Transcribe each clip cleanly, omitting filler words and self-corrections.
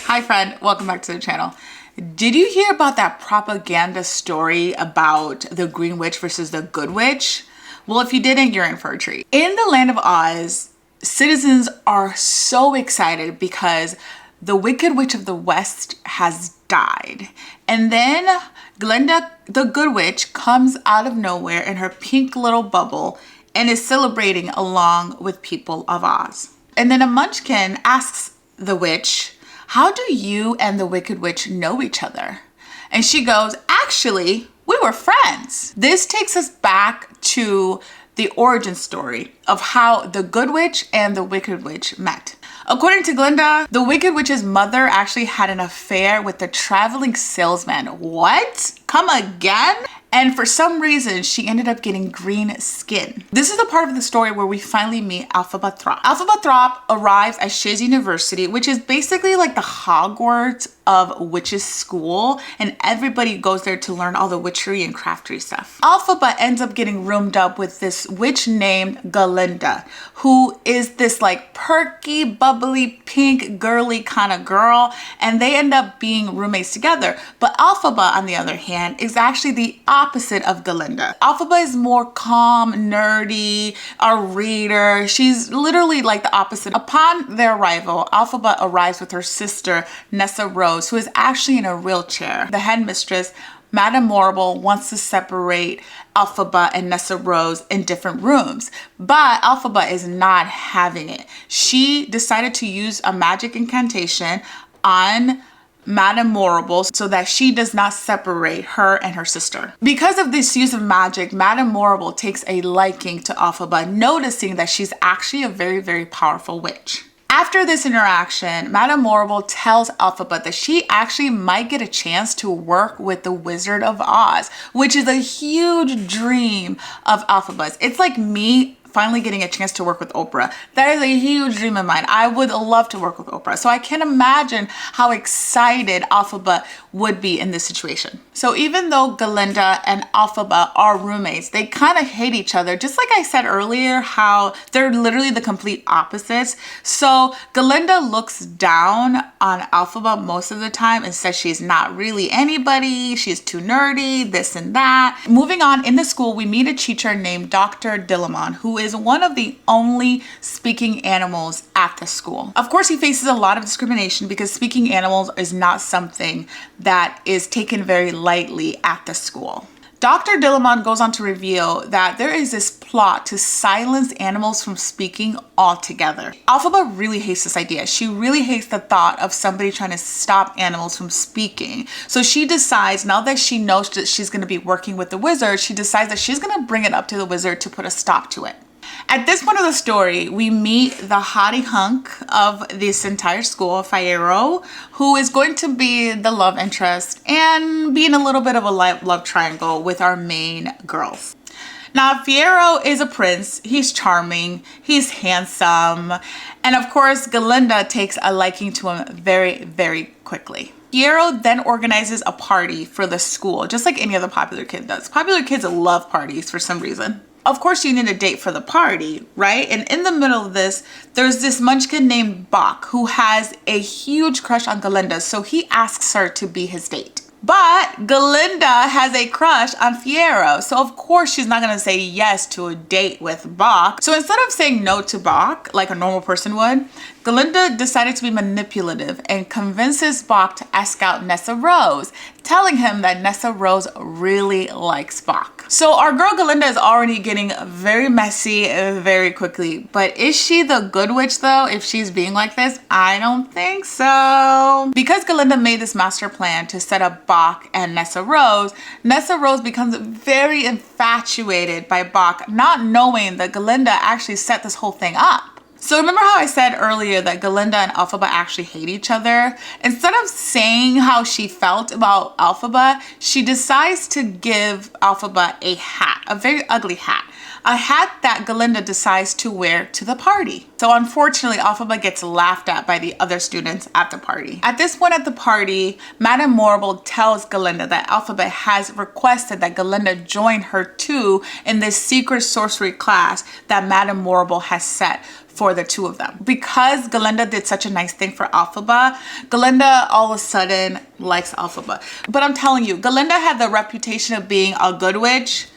Hi friend, welcome back to the channel. Did you hear about that propaganda story about the Green Witch versus the Good Witch? Well, if you didn't, you're in for a treat. In the land of Oz, citizens are so excited because the Wicked Witch of the West has died. And then Glinda, the Good Witch, comes out of nowhere in her pink little bubble and is celebrating along with people of Oz. And then a munchkin asks the witch, "How do you and the Wicked Witch know each other?" And she goes, "Actually, we were friends." This takes us back to the origin story of how the Good Witch and the Wicked Witch met. According to Glinda, the Wicked Witch's mother actually had an affair with the traveling salesman. What? Come again? And for some reason, she ended up getting green skin. This is the part of the story where we finally meet Elphaba Thropp. Elphaba Thropp arrives at Shiz University, which is basically like the Hogwarts of witches school, and everybody goes there to learn all the witchery and craftery stuff. Elphaba ends up getting roomed up with this witch named Glinda, who is this like perky, bubbly, pink, girly kind of girl, and they end up being roommates together. But Elphaba, on the other hand, is actually the opposite of Glinda. Elphaba is more calm, nerdy, a reader. She's literally like the opposite. Upon their arrival, Elphaba arrives with her sister, Nessa Rose, who is actually in a wheelchair. The headmistress, Madame Morrible, wants to separate Elphaba and Nessa Rose in different rooms, but Elphaba is not having it. She decided to use a magic incantation on Madame Morrible so that she does not separate her and her sister. Because of this use of magic, Madame Morrible takes a liking to Elphaba, noticing that she's actually a very, very powerful witch. After this interaction, Madame Morrible tells Elphaba that she actually might get a chance to work with the Wizard of Oz, which is a huge dream of Elphaba's. It's like me finally getting a chance to work with Oprah. That is a huge dream of mine. I would love to work with Oprah. So I can imagine how excited Elphaba would be in this situation. So even though Glinda and Elphaba are roommates, they kind of hate each other. Just like I said earlier, how they're literally the complete opposites. So Glinda looks down on Elphaba most of the time and says she's not really anybody. She's too nerdy, this and that. Moving on, in the school, we meet a teacher named Dr. Dillamon, who is one of the only speaking animals at the school. Of course, he faces a lot of discrimination because speaking animals is not something that is taken very lightly at the school. Dr. Dillamon goes on to reveal that there is this plot to silence animals from speaking altogether. Elphaba really hates this idea. She really hates the thought of somebody trying to stop animals from speaking. So she decides, now that she knows that she's going to be working with the wizard, she decides that she's going to bring it up to the wizard to put a stop to it. At this point of the story, we meet the hottie hunk of this entire school, Fiyero, who is going to be the love interest and be in a little bit of a love triangle with our main girls. Now, Fiyero is a prince. He's charming, he's handsome, and of course, Glinda takes a liking to him very, very quickly. Fiyero then organizes a party for the school, just like any other popular kid does. Popular kids love parties for some reason. Of course, you need a date for the party, right? And in the middle of this, there's this munchkin named Bach who has a huge crush on Glinda, so he asks her to be his date. But Glinda has a crush on Fiyero, so of course she's not gonna say yes to a date with Bach. So instead of saying no to Bach, like a normal person would, Glinda decided to be manipulative and convinces Bach to ask out Nessa Rose, telling him that Nessa Rose really likes Bach. So our girl Glinda is already getting very messy very quickly, but is she the good witch though if she's being like this? I don't think so. Because Glinda made this master plan to set up Bach and Nessa Rose becomes very infatuated by Bach, not knowing that Glinda actually set this whole thing up. So remember how I said earlier that Glinda and Elphaba actually hate each other? Instead of saying how she felt about Elphaba, she decides to give Elphaba a hat, a very ugly hat. A hat that Glinda decides to wear to the party. So unfortunately, Elphaba gets laughed at by the other students at the party. At this point at the party, Madame Morrible tells Glinda that Elphaba has requested that Glinda join her too in this secret sorcery class that Madame Morrible has set for the two of them. Because Galinda did such a nice thing for Elphaba, Galinda all of a sudden likes Elphaba. But I'm telling you, Galinda had the reputation of being a good witch.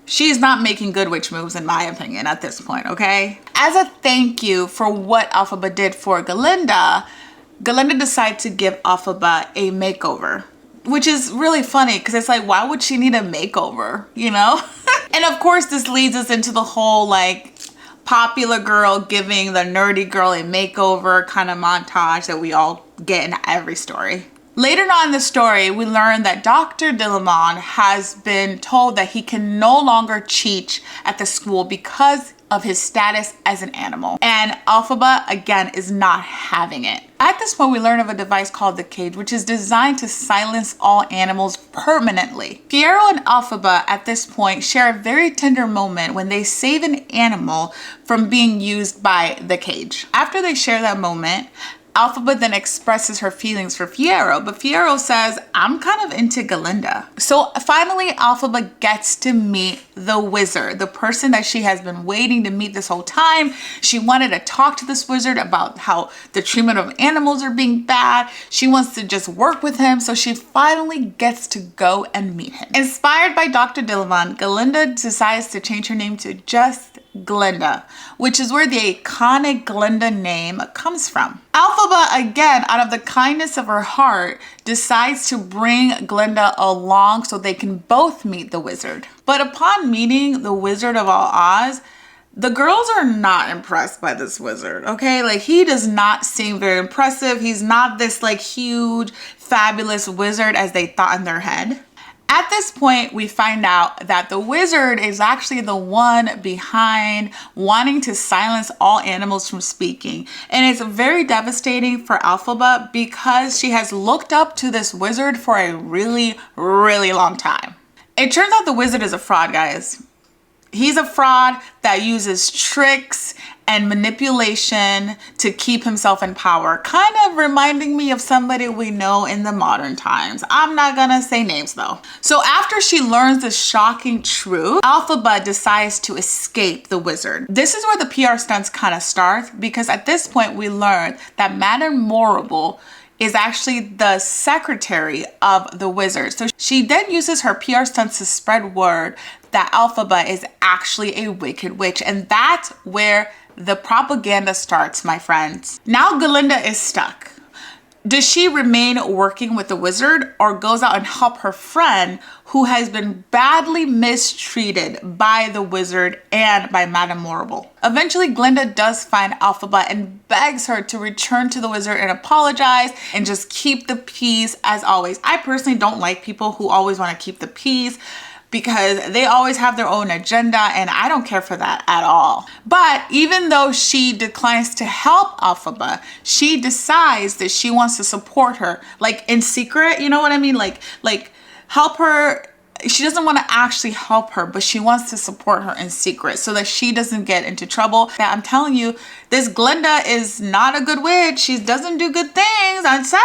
She's not making good witch moves in my opinion at this point, okay? As a thank you for what Elphaba did for Galinda, Galinda decided to give Elphaba a makeover, which is really funny because it's like, why would she need a makeover, you know? And of course, this leads us into the whole like popular girl giving the nerdy girl a makeover kind of montage that we all get in every story. Later on in the story, we learn that Dr. Dillamon has been told that he can no longer teach at the school because of his status as an animal. And Elphaba, again, is not having it. At this point, we learn of a device called the cage, which is designed to silence all animals permanently. Fiyero and Elphaba at this point share a very tender moment when they save an animal from being used by the cage. After they share that moment, Elphaba then expresses her feelings for Fiyero, but Fiyero says, I'm kind of into Galinda. So finally, Elphaba gets to meet the wizard, the person that she has been waiting to meet this whole time. She wanted to talk to this wizard about how the treatment of animals are being bad. She wants to just work with him, so she finally gets to go and meet him. Inspired by Dr. Dillamon, Galinda decides to change her name to just Glinda, which is where the iconic Glinda name comes from. Elphaba, again, out of the kindness of her heart, decides to bring Glinda along so they can both meet the wizard. But upon meeting the Wizard of All Oz, the girls are not impressed by this wizard, okay? Like, he does not seem very impressive. He's not this like huge, fabulous wizard as they thought in their head. At this point, we find out that the wizard is actually the one behind wanting to silence all animals from speaking. And it's very devastating for Elphaba because she has looked up to this wizard for a really, really long time. It turns out the wizard is a fraud, guys. He's a fraud that uses tricks and manipulation to keep himself in power. Kind of reminding me of somebody we know in the modern times. I'm not gonna say names though. So after she learns the shocking truth, Elphaba decides to escape the wizard. This is where the PR stunts kind of start, because at this point we learn that Madame Morrible is actually the secretary of the wizard. So she then uses her PR stunts to spread word that Elphaba is actually a wicked witch. And that's where the propaganda starts, my friends. Now Galinda is stuck. Does she remain working with the wizard or goes out and help her friend who has been badly mistreated by the wizard and by Madame Morrible? Eventually, Glinda does find Elphaba and begs her to return to the wizard and apologize and just keep the peace as always. I personally don't like people who always want to keep the peace, because they always have their own agenda and I don't care for that at all. But even though she declines to help Elphaba, she decides that she wants to support her, like in secret, you know what I mean? Like help her. She doesn't want to actually help her, but she wants to support her in secret so that she doesn't get into trouble. I'm telling you, this Glinda is not a good witch. She doesn't do good things. I said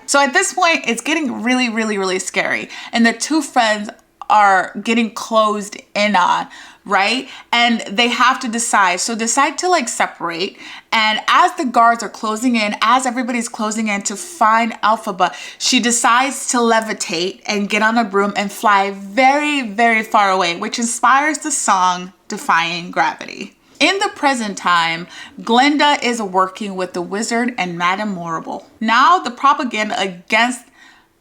it. So at this point, it's getting really, really, really scary. And the two friends are getting closed in on, right? And they have to decide. So decide to like separate. And as the guards are closing in, as everybody's closing in to find Elphaba, she decides to levitate and get on a broom and fly very, very far away, which inspires the song Defying Gravity. In the present time, Glinda is working with the wizard and Madame Morrible. Now the propaganda against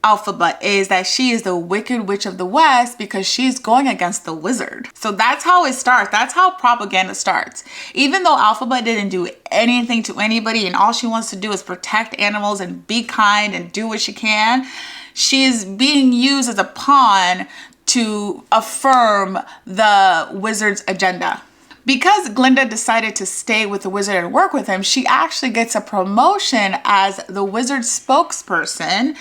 Elphaba is that she is the Wicked Witch of the West because she's going against the wizard. So that's how it starts. That's how propaganda starts. Even though Elphaba didn't do anything to anybody and all she wants to do is protect animals and be kind and do what she can, she is being used as a pawn to affirm the wizard's agenda. Because Glinda decided to stay with the wizard and work with him, she actually gets a promotion as the wizard's spokesperson,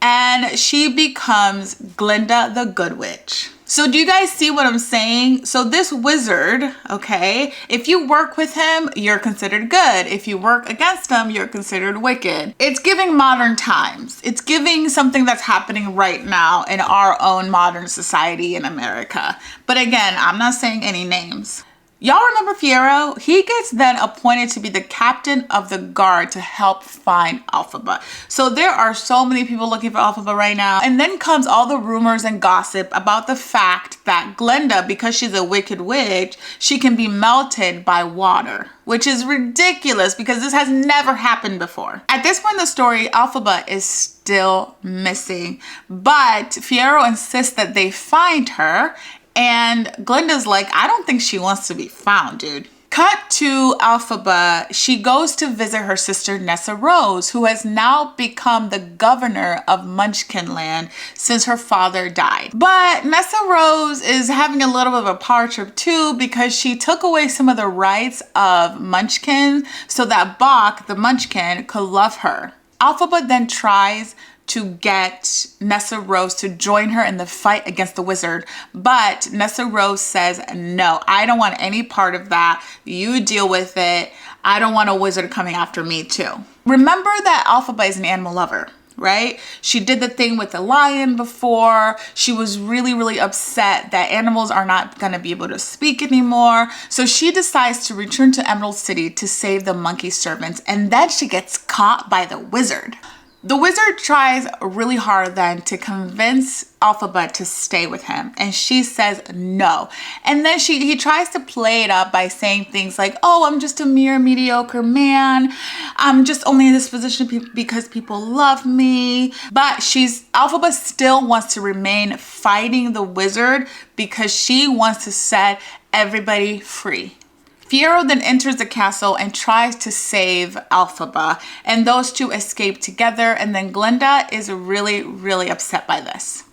and she becomes Glinda the Good Witch. So do you guys see what I'm saying? So this wizard, okay, if you work with him, you're considered good. If you work against him, you're considered wicked. It's giving modern times. It's giving something that's happening right now in our own modern society in America. But again, I'm not saying any names. Y'all remember Fiyero? He gets then appointed to be the captain of the guard to help find Elphaba. So there are so many people looking for Elphaba right now. And then comes all the rumors and gossip about the fact that Glenda, because she's a wicked witch, she can be melted by water, which is ridiculous because this has never happened before. At this point in the story, Elphaba is still missing, but Fiyero insists that they find her. And Glenda's like, I don't think she wants to be found, dude. Cut to Elphaba. She goes to visit her sister Nessa Rose, who has now become the governor of Munchkin Land since her father died. But Nessa Rose is having a little bit of a power trip too, because she took away some of the rights of Munchkin so that Bach, the Munchkin, could love her. Elphaba then tries to get Nessa Rose to join her in the fight against the wizard. But Nessa Rose says, no, I don't want any part of that. You deal with it. I don't want a wizard coming after me too. Remember that Elphaba is an animal lover, right? She did the thing with the lion before. She was really upset that animals are not gonna be able to speak anymore. So she decides to return to Emerald City to save the monkey servants. And then she gets caught by the wizard. The wizard tries really hard then to convince Elphaba to stay with him, and she says no. And then he tries to play it up by saying things like, oh, I'm just a mere mediocre man. I'm just only in this position because people love me. But Elphaba still wants to remain fighting the wizard because she wants to set everybody free. Fiyero then enters the castle and tries to save Elphaba, and those two escape together, and then Glenda is really upset by this.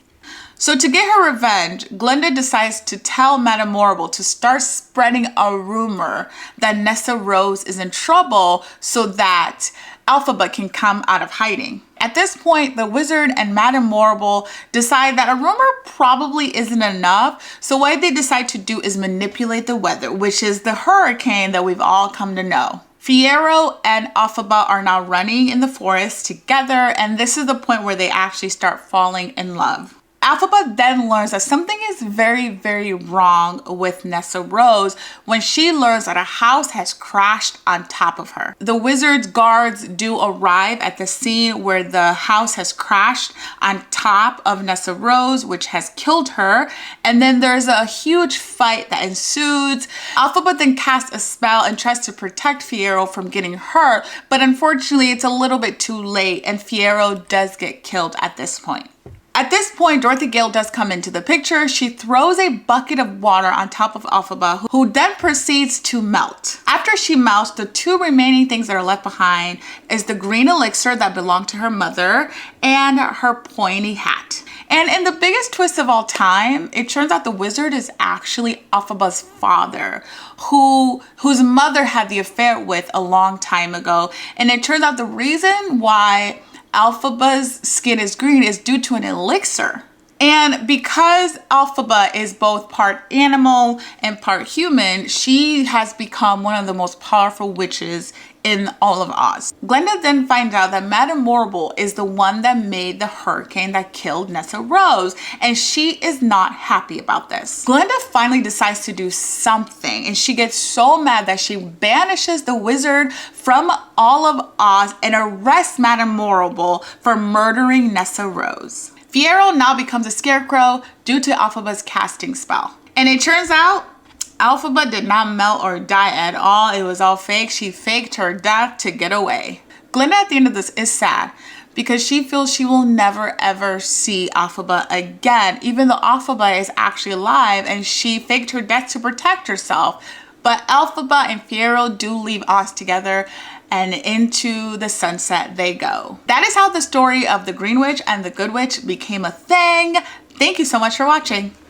So to get her revenge, Glenda decides to tell Madame Morrible to start spreading a rumor that Nessa Rose is in trouble so that Elphaba can come out of hiding. At this point, the wizard and Madame Morrible decide that a rumor probably isn't enough. So what they decide to do is manipulate the weather, which is the hurricane that we've all come to know. Fiyero and Elphaba are now running in the forest together, and this is the point where they actually start falling in love. Elphaba then learns that something is very wrong with Nessa Rose when she learns that a house has crashed on top of her. The wizard's guards do arrive at the scene where the house has crashed on top of Nessa Rose, which has killed her. And then there's a huge fight that ensues. Elphaba then casts a spell and tries to protect Fiyero from getting hurt, but unfortunately it's a little bit too late and Fiyero does get killed at this point. At this point, Dorothy Gale does come into the picture. She throws a bucket of water on top of Elphaba, who then proceeds to melt. After she melts, the two remaining things that are left behind is the green elixir that belonged to her mother and her pointy hat. And in the biggest twist of all time, it turns out the wizard is actually Elphaba's father, whose mother had the affair with a long time ago. And it turns out the reason why Elphaba's skin is green is due to an elixir. And because Elphaba is both part animal and part human, she has become one of the most powerful witches in all of Oz. Glenda then finds out that Madame Morrible is the one that made the hurricane that killed Nessa Rose, and she is not happy about this. Glenda finally decides to do something, and she gets so mad that she banishes the wizard from all of Oz and arrests Madame Morrible for murdering Nessa Rose. Fiyero now becomes a scarecrow due to Elphaba's casting spell. And it turns out Elphaba did not melt or die at all. It was all fake. She faked her death to get away. Glenda at the end of this is sad because she feels she will never ever see Elphaba again, even though Elphaba is actually alive and she faked her death to protect herself. But Elphaba and Fiyero do leave Oz together, and into the sunset they go. That is how the story of the Green Witch and the Good Witch became a thing. Thank you so much for watching.